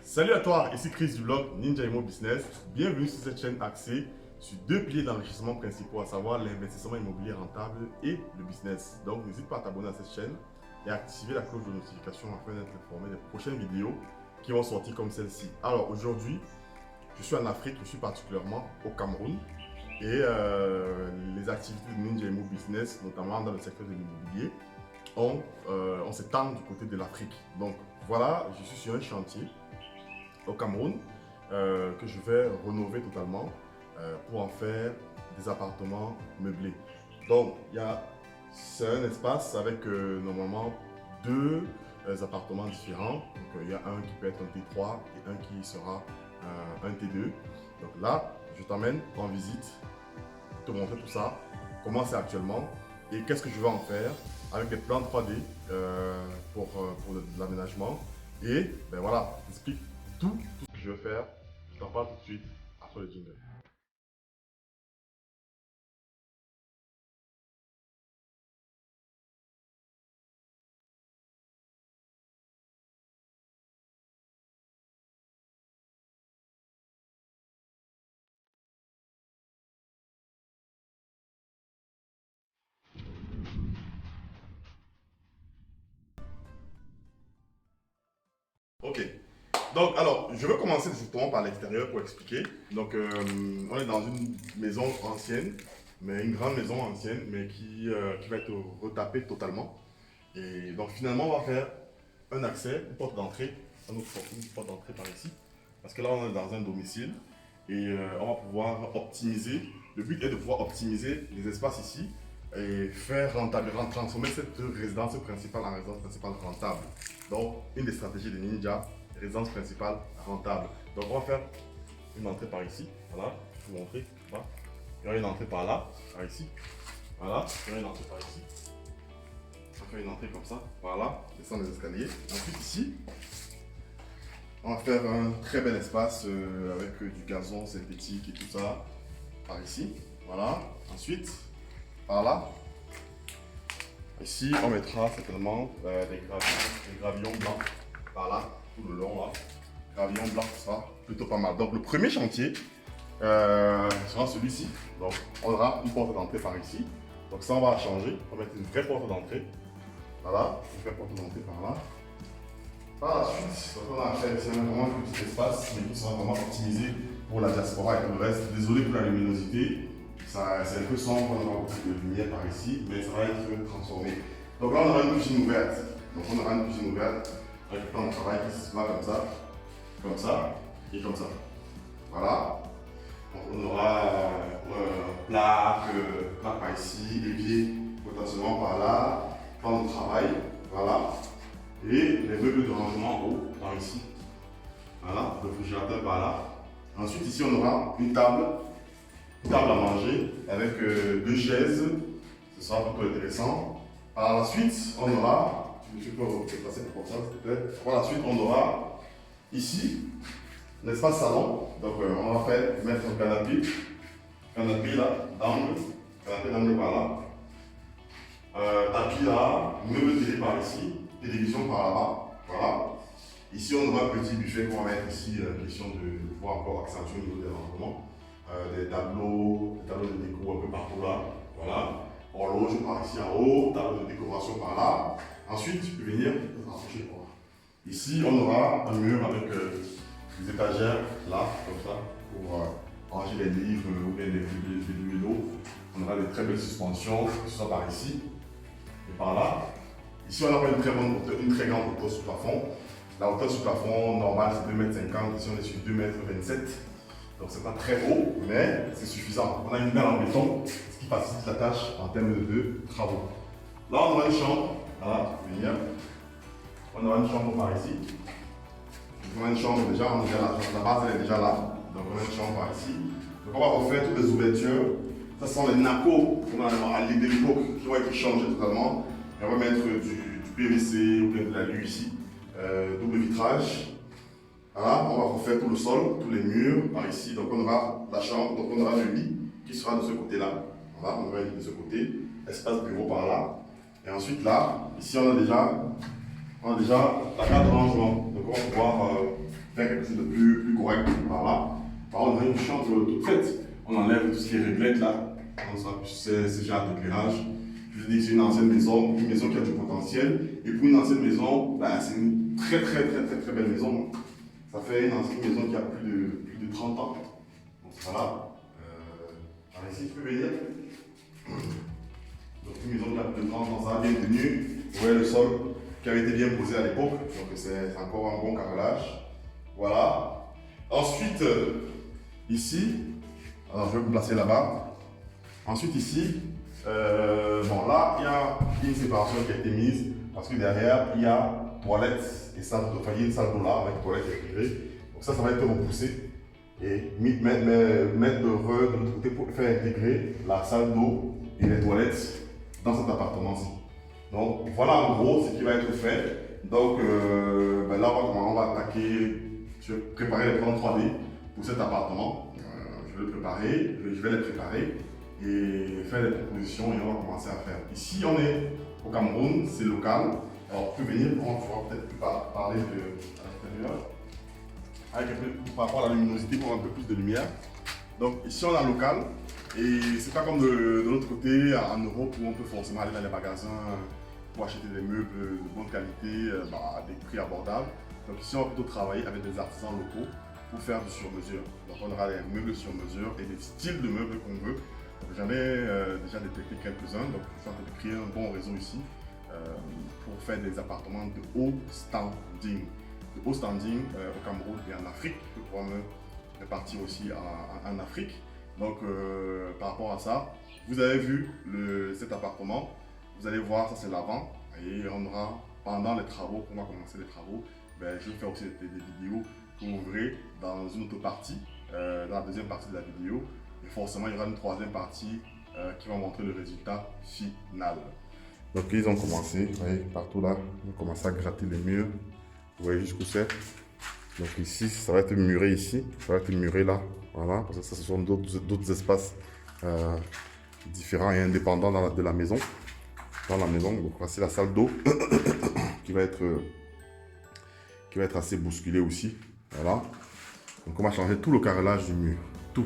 Salut à toi, ici Chris du blog Ninja Immo Business. Bienvenue sur cette chaîne axée sur deux piliers d'enrichissement principaux, à savoir l'investissement immobilier rentable et le business. Donc n'hésite pas à t'abonner à cette chaîne et à activer la cloche de notification afin d'être informé des prochaines vidéos qui vont sortir comme celle-ci. Alors aujourd'hui, je suis en Afrique, je suis particulièrement au Cameroun et les activités de Ninja Immo Business, notamment dans le secteur de l'immobilier, on s'étend du côté de l'Afrique. Donc voilà, je suis sur un chantier au Cameroun que je vais rénover totalement pour en faire des appartements meublés. Donc c'est un espace avec normalement deux appartements différents. Donc il y a un qui peut être un T3 et un qui sera un T2. Donc là, je t'emmène en visite pour te montrer tout ça, comment c'est actuellement et qu'est-ce que je vais en faire avec des plans 3D pour l'aménagement. Et ben voilà, j'explique tout ce que je veux faire. Je t'en parle tout de suite après le jingle. Ok. Donc, alors, je vais commencer justement par l'extérieur pour expliquer. Donc, on est dans une maison ancienne, mais une grande maison ancienne, mais qui va être retapée totalement. Et donc, finalement, on va faire un accès, une porte d'entrée, une porte d'entrée par ici. Parce que là, on est dans un domicile et on va pouvoir optimiser. Le but est de pouvoir optimiser les espaces ici et faire rentable, transformer cette résidence principale en résidence principale rentable. Donc, une des stratégies de Ninja, résidence principale rentable. Donc, on va faire une entrée par ici. Voilà, je vais vous montrer. Voilà. Il y aura une entrée par là, par ici. Voilà, il y aura une entrée par ici. On va faire une entrée comme ça. Voilà, descendre les escaliers. Ensuite, ici, on va faire un très bel espace avec du gazon synthétique et tout ça. Par ici. Voilà. Ensuite, par là. Ici, on mettra certainement des gravillons blancs par là, tout le long là. Gravillons blancs, ça sera plutôt pas mal. Donc, le premier chantier sera celui-ci. Donc, on aura une porte d'entrée par ici. Donc, ça, on va changer. On va mettre une vraie porte d'entrée. Voilà, une vraie porte d'entrée par là. Par la suite, on a fait vraiment un petit espace, mais qui sera vraiment optimisé pour la diaspora et pour le reste. Désolé pour la luminosité. C'est un peu sombre, on aura beaucoup de lumière par ici, mais ça va être transformé. Donc là, on aura une cuisine ouverte. Donc on aura une cuisine ouverte avec un plan de travail qui se voit comme ça et comme ça. Voilà. Donc on aura plaque par ici, évier potentiellement par là, plan de travail, voilà. Et les meubles de rangement en haut, par ici. Voilà, le réfrigérateur par là. Ensuite, ici, on aura une table à manger avec deux chaises, ce sera plutôt intéressant. Par la suite, on aura, je peux déplacer le portable s'il te plaît. Par la suite, on aura ici l'espace salon. Donc on va mettre un canapé là, d'angle par là. Tapis là, meuble télé par ici, télévision par là-bas. Voilà. Ici, on aura un petit buffet qu'on va mettre ici, question de pouvoir encore accentuer au niveau des rangements. Des tableaux de déco un peu partout là, voilà. Horloge par ici en haut, tableau de décoration par là. Ensuite, tu peux venir te rapprocher. Ici, on aura un mur avec des étagères là, comme ça, pour ranger les livres ou bien les vélos. On aura des très belles suspensions, que ce soit par ici et par là. Ici, on aura une très grande hauteur sous plafond. La hauteur sous plafond normale, c'est 2,50 m. Ici, on est sur 2,27 m. Donc c'est pas très haut, mais c'est suffisant. On a une dalle en béton, ce qui facilite la tâche en termes de travaux. Là, on aura une chambre. Voilà, venir. On aura une chambre par ici. On a une chambre déjà, la base elle est déjà là. Donc on a une chambre par ici. Donc on va refaire toutes les ouvertures. Ça sont les NACO qu'on a à l'époque qui vont être changés totalement. Et on va mettre du PVC ou bien de l'alu ici. Double vitrage. Voilà, on va refaire tout le sol, tous les murs par ici. Donc on aura la chambre, donc on aura le lit qui sera de ce côté-là. Voilà, on aura le lit de ce côté, espace bureau par là. Et ensuite là, ici on a déjà la carte de rangement. Donc on va pouvoir faire quelque chose de plus correct par là. Par contre, on a une chambre toute faite. On enlève tout ce qui est réglette là. C'est ce genre d'éclairage. Je veux dire, c'est une ancienne maison, une maison qui a du potentiel. Et pour une ancienne maison, bah, c'est une très belle maison. Ça fait une ancienne maison qui a plus de 30 ans. Donc voilà. Ici, tu peux venir. Donc une maison qui a plus de 30 ans, ça, bien tenue. Vous voyez le sol qui avait été bien posé à l'époque. Donc c'est encore un bon carrelage. Voilà. Ensuite, ici, alors je vais me placer là-bas. Ensuite ici, bon là, il y a une séparation qui a été mise parce que derrière, il y a toilette et salle d'eau. Enfin, il y a une salle d'eau là avec toilette intégrée. Donc ça va être repoussé et mettre de l'autre côté pour faire intégrer la salle d'eau et les toilettes dans cet appartement-ci. Donc voilà en gros ce qui va être fait. Donc là, on va attaquer, je vais préparer les plans 3D pour cet appartement. Je vais les préparer et faire des propositions et on va commencer à faire. Ici, on est au Cameroun, c'est local. Alors, tu peux venir, on va peut-être parler à l'extérieur, par rapport à la luminosité pour avoir un peu plus de lumière. Donc, ici, on est local et c'est pas comme de l'autre côté, en Europe, où on peut forcément aller dans les magasins pour acheter des meubles de bonne qualité, à des prix abordables. Donc, ici, on va plutôt travailler avec des artisans locaux pour faire du sur-mesure. Donc, on aura des meubles sur mesure et des styles de meubles qu'on veut. J'en ai déjà détecté quelques-uns, donc je suis en train de créer un bon réseau ici pour faire des appartements de haut standing. De haut standing au Cameroun et en Afrique. Je pourrais me répartir aussi en Afrique. Donc par rapport à ça, vous avez vu cet appartement, vous allez voir, ça c'est l'avant. Et on aura, pendant les travaux, qu'on va commencer les travaux, je vais faire aussi des vidéos que vous verrez dans une autre partie, dans la deuxième partie de la vidéo. Et forcément, il y aura une troisième partie qui va montrer le résultat final. Donc, ils ont commencé, vous voyez, partout là, ils ont commencé à gratter les murs. Vous voyez jusqu'où c'est. Donc ici, ça va être muré ici, ça va être muré là. Voilà, parce que ça, ce sont d'autres espaces différents et indépendants de la maison. Dans la maison, donc voici la salle d'eau qui va être assez bousculée aussi. Voilà. Donc on va changer tout le carrelage du mur. Tout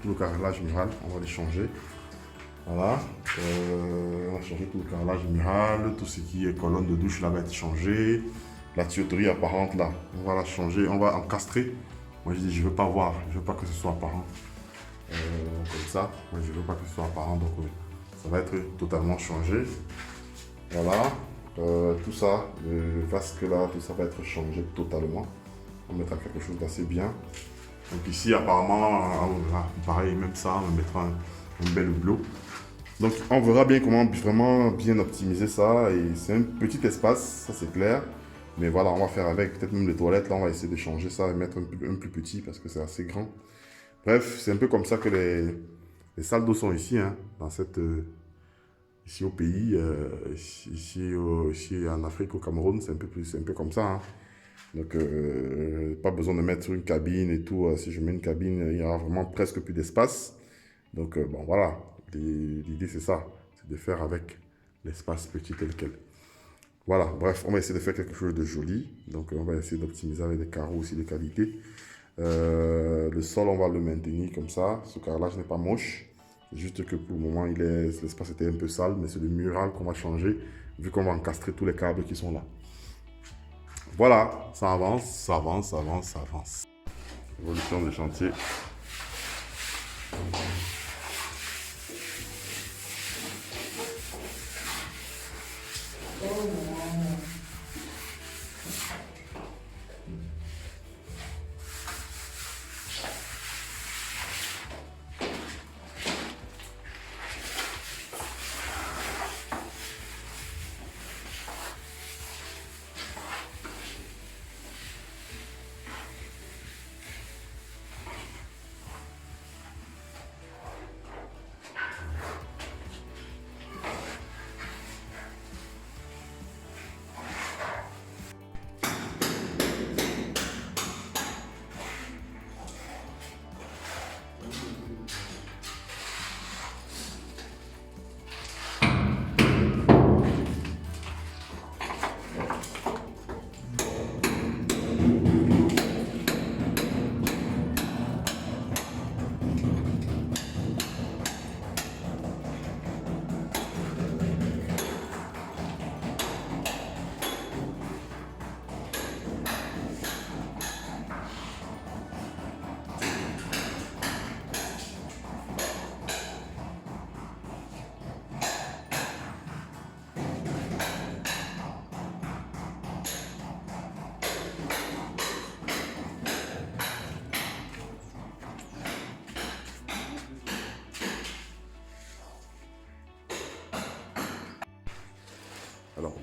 le carrelage mural, on va les changer. Voilà. On va changer tout le carrelage mural, tout ce qui est colonne de douche là va être changé. La tuyauterie apparente là, on va la changer, on va encastrer. Moi je dis je veux pas voir, je veux pas que ce soit apparent. Comme ça, moi je veux pas que ce soit apparent, donc ça va être totalement changé. Voilà. Tout ça, le vasque là, tout ça va être changé totalement. On mettra quelque chose d'assez bien. Donc ici apparemment, pareil, même ça, on mettra un bel hublot. Donc on verra bien comment vraiment bien optimiser ça. Et c'est un petit espace, ça c'est clair. Mais voilà, on va faire avec, peut-être même les toilettes, là on va essayer de changer ça et mettre un plus petit parce que c'est assez grand. Bref, c'est un peu comme ça que les salles d'eau sont ici, hein, ici au pays, ici en Afrique, au Cameroun, c'est un peu comme ça. Hein. Donc, pas besoin de mettre une cabine et tout. Si je mets une cabine, il y aura vraiment presque plus d'espace. Donc, bon, voilà. L'idée, c'est ça. C'est de faire avec l'espace petit tel quel. Voilà. Bref, on va essayer de faire quelque chose de joli. Donc, on va essayer d'optimiser avec des carreaux aussi de qualité. Le sol, on va le maintenir comme ça. Ce carrelage n'est pas moche. Juste que pour le moment, l'espace était un peu sale. Mais c'est le mural qu'on va changer, vu qu'on va encastrer tous les câbles qui sont là. Voilà, ça avance, ça avance, ça avance, ça avance. Évolution du chantier.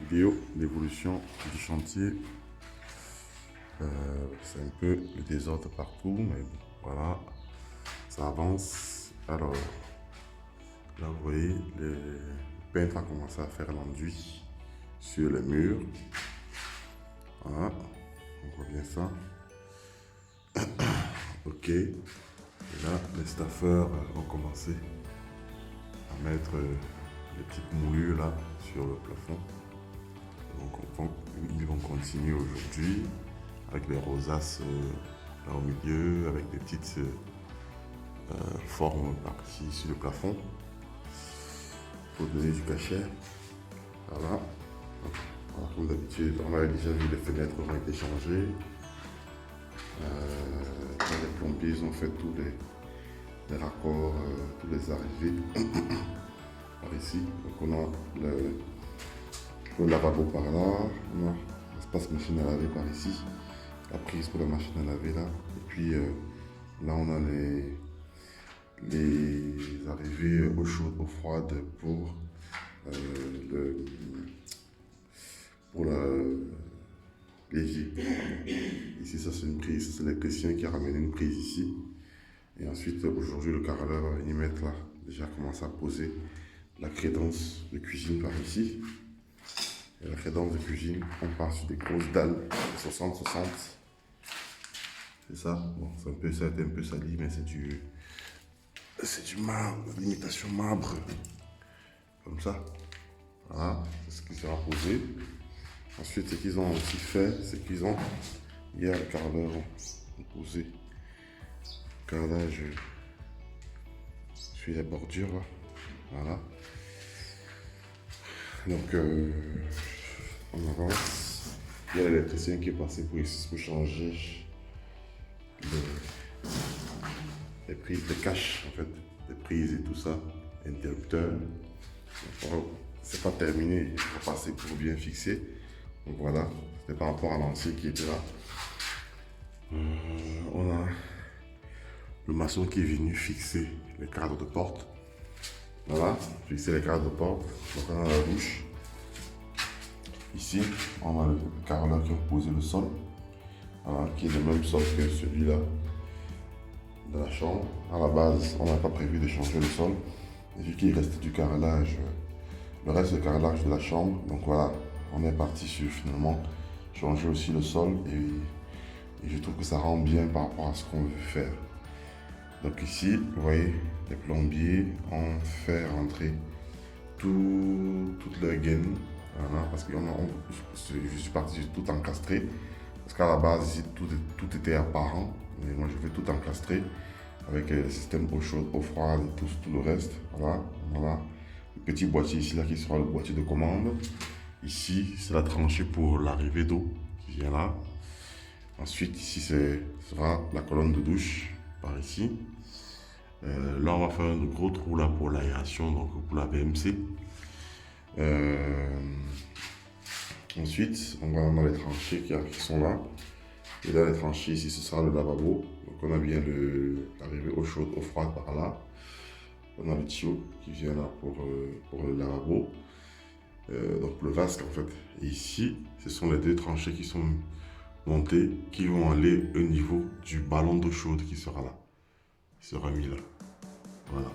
vidéo l'évolution du chantier. C'est un peu le désordre partout, mais bon, voilà, ça avance. Alors, là vous voyez, le peintre a commencé à faire l'enduit sur les murs. Voilà, on voit bien ça. Ok, et là les staffeurs ont commencé à mettre les petites moulures là sur le plafond. Donc ils vont continuer aujourd'hui avec les rosaces là au milieu, avec des petites formes par-ci sur le plafond pour donner du cachet. Voilà. Alors, comme d'habitude, on avait déjà vu les fenêtres ont été changées. Les plombiers ils ont fait tous les raccords, tous les arrivées par ici. Donc on a le lavabo par là, on a l'espace machine à laver par ici, la prise pour la machine à laver là, et puis là on a les arrivées eau chaude, eau froide pour l'évier. Ici ça c'est une prise, c'est l'électricien qui a ramené une prise ici. Et ensuite aujourd'hui le carreleur va venir mettre là, déjà commencer à poser la crédence de cuisine par ici. Et la crédence de cuisine, on part sur des grosses dalles de 60-60. C'est ça. Bon, ça a été un peu sali, mais c'est du marbre, l'imitation marbre. Comme ça. Voilà, c'est ce qui sera posé. Ensuite, ce qu'ils ont aussi fait, c'est qu'ils ont, hier, le carreleur ont posé le carrelage sur les bordures. Là. Voilà. Donc, on avance. Il y a l'électricien qui est passé pour changer les prises de cache, en fait, les prises et tout ça, interrupteurs. C'est pas terminé, il faut passer pour bien fixer. Donc voilà, c'était par rapport à l'ancien qui était là. On a le maçon qui est venu fixer les cadres de porte. Voilà, fixer les cadres de porte. Donc on a la douche. Ici, on a le carreleur qui a posé le sol. Voilà, qui est le même sol que celui-là de la chambre. À la base, on n'a pas prévu de changer le sol. Et vu qu'il reste du carrelage, le reste du carrelage de la chambre, donc voilà, on est parti sur finalement changer aussi le sol et je trouve que ça rend bien par rapport à ce qu'on veut faire. Donc ici, vous voyez, les plombiers ont fait rentrer toute leur gaine, voilà, parce que je suis parti sur tout encastré, parce qu'à la base ici tout était apparent, mais moi je vais tout encastrer avec le système eau chaude, eau froide et tout le reste. Voilà, voilà. Le petit boîtier ici là qui sera le boîtier de commande. Ici c'est la tranchée pour l'arrivée d'eau qui vient là. Ensuite ici sera la colonne de douche par ici. Là on va faire un gros trou là pour l'aération, donc pour la VMC. Ensuite on va dans les tranchées qui sont là. Et là les tranchées ici ce sera le lavabo. Donc on a bien l'arrivée eau chaude, eau froide par là. On a le tuyau qui vient là pour le lavabo. Donc le vasque en fait. Et ici ce sont les deux tranchées qui sont montées, qui vont aller au niveau du ballon d'eau chaude qui sera là. Il sera mis là. Voilà.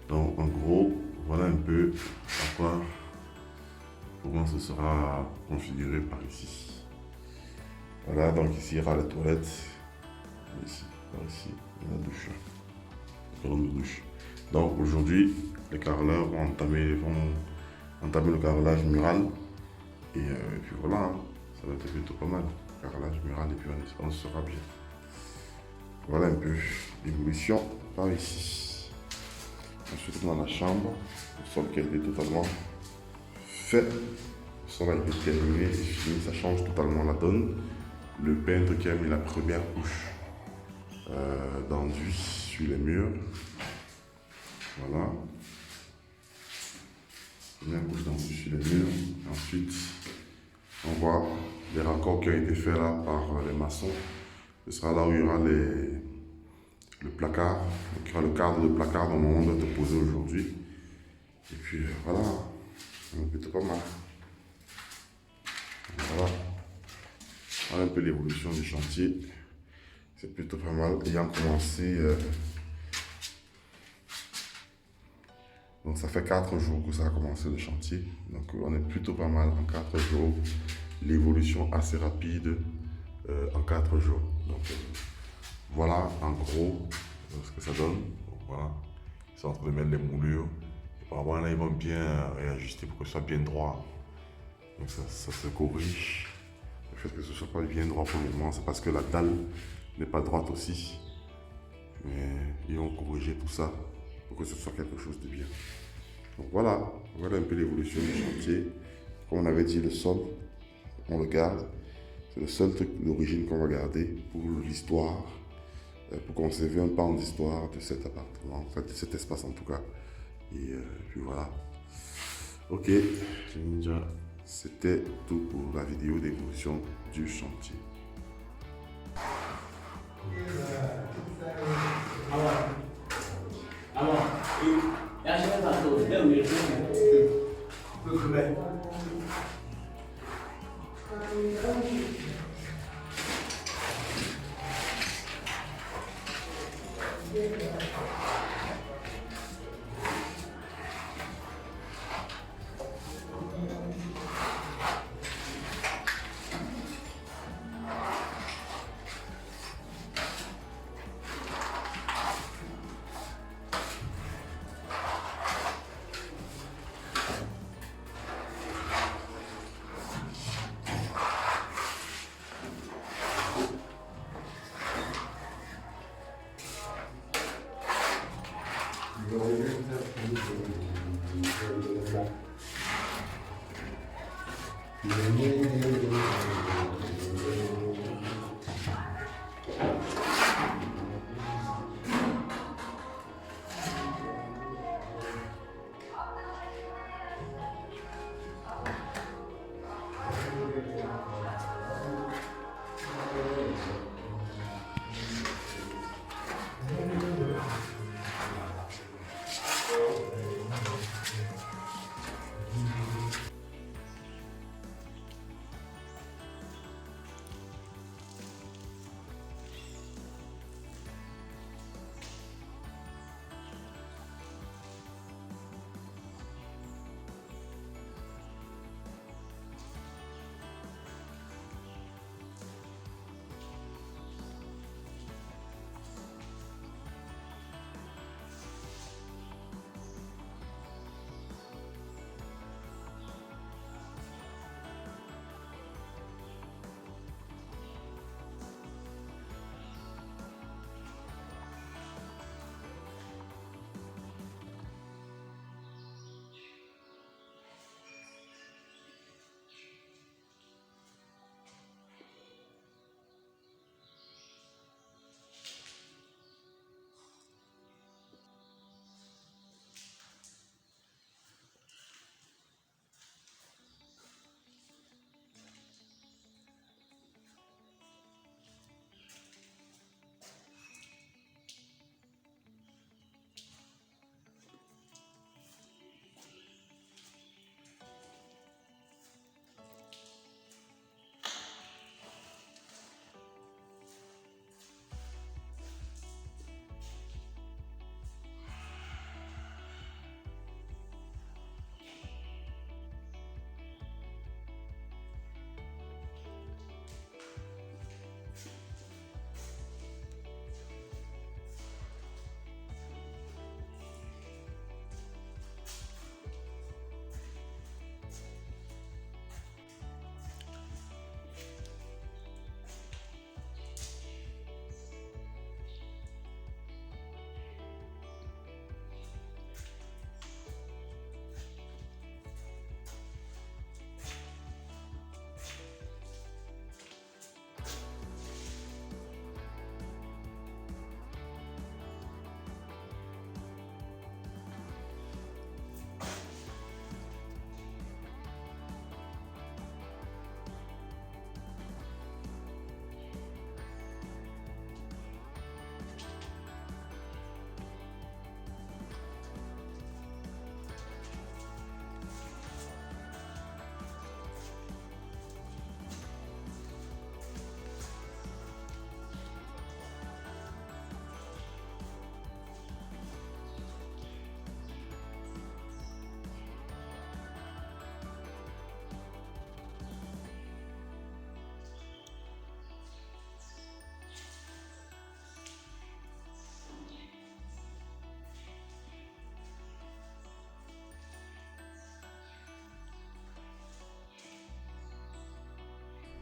Donc en gros, voilà un peu comment ce sera configuré par ici. Voilà, donc ici il y aura la toilette. Ici, par ici, la douche. La colonne de douche. Donc aujourd'hui, les carreleurs vont entamer le carrelage mural. Et puis voilà, hein, ça va être plutôt pas mal. Carrelage mural et puis on sera bien. Voilà un peu l'évolution par ici. Ensuite on a la chambre, le sol qui a été totalement fait. Le sol a été terminé et fini, ça change totalement la donne. Le peintre qui a mis la première couche d'enduit sur les murs. Voilà. Première couche d'enduit sur les murs. Ensuite, on voit les raccords qui ont été faits là par les maçons. Ce sera là où il y aura le placard. Donc il y aura le cadre de placard dont on doit te poser aujourd'hui. Et puis voilà, on est plutôt pas mal. Voilà. Voilà un peu l'évolution du chantier. C'est plutôt pas mal. Ayant commencé... donc ça fait 4 jours que ça a commencé le chantier. Donc on est plutôt pas mal en 4 jours. L'évolution assez rapide en 4 jours. Donc voilà en gros ce que ça donne. Donc, voilà. Ils sont en train de mettre les moulures. Apparemment là ils vont bien réajuster pour que ce soit bien droit. Donc ça se corrige. Le fait que ce ne soit pas bien droit pour le moment, c'est parce que la dalle n'est pas droite aussi. Mais ils vont corriger tout ça pour que ce soit quelque chose de bien. Donc voilà un peu l'évolution du chantier. Comme on avait dit, le sol, on le garde. C'est le seul truc d'origine qu'on va garder pour l'histoire, pour conserver un pan d'histoire de cet appartement, enfin de cet espace en tout cas. Et puis voilà. Ok, Ninja, c'était tout pour la vidéo d'évolution du chantier.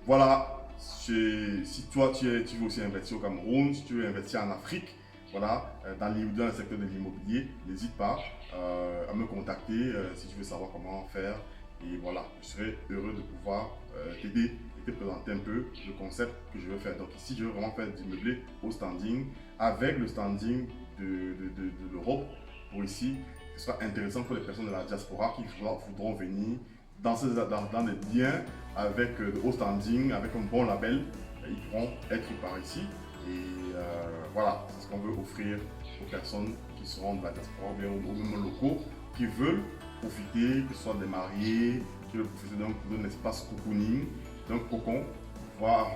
Voilà, si toi tu veux aussi investir au Cameroun, si tu veux investir en Afrique, voilà, dans le secteur de l'immobilier, n'hésite pas à me contacter si tu veux savoir comment faire. Et voilà, je serai heureux de pouvoir t'aider et te présenter un peu le concept que je veux faire. Donc ici, je veux vraiment faire du meublé au standing avec le standing de l'Europe pour ici. Ce sera intéressant pour les personnes de la diaspora qui voudront venir dans des liens avec de haut standing, avec un bon label. Ils pourront être par ici. Et voilà, c'est ce qu'on veut offrir aux personnes qui seront de la diaspora ou bien aux mêmes locaux qui veulent profiter, que ce soit des mariés, qui veulent profiter d'un espace cocooning, d'un cocon, pouvoir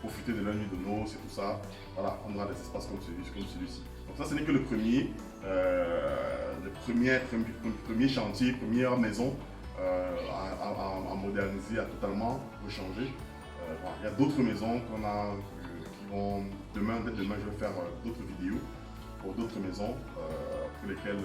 profiter de leur nuit de noces et tout ça. Voilà, on aura des espaces comme celui-ci. Donc ça, ce n'est que le premier chantier, première maison à moderniser, à totalement rechanger. Voilà. Il y a d'autres maisons qui vont dès demain, je vais faire d'autres vidéos pour d'autres maisons pour lesquelles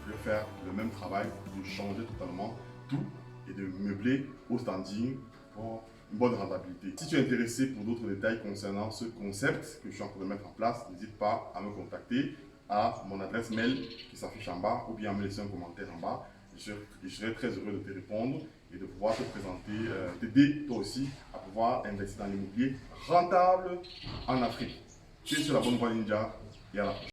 je vais faire le même travail de changer totalement tout et de meubler au standing pour une bonne rentabilité. Si tu es intéressé pour d'autres détails concernant ce concept que je suis en train de mettre en place, n'hésite pas à me contacter à mon adresse mail qui s'affiche en bas ou bien à me laisser un commentaire en bas. Je serai très heureux de te répondre et de pouvoir te présenter, t'aider toi aussi à pouvoir investir dans l'immobilier rentable en Afrique. Tu es sur la bonne voie, Ninja, et à la prochaine.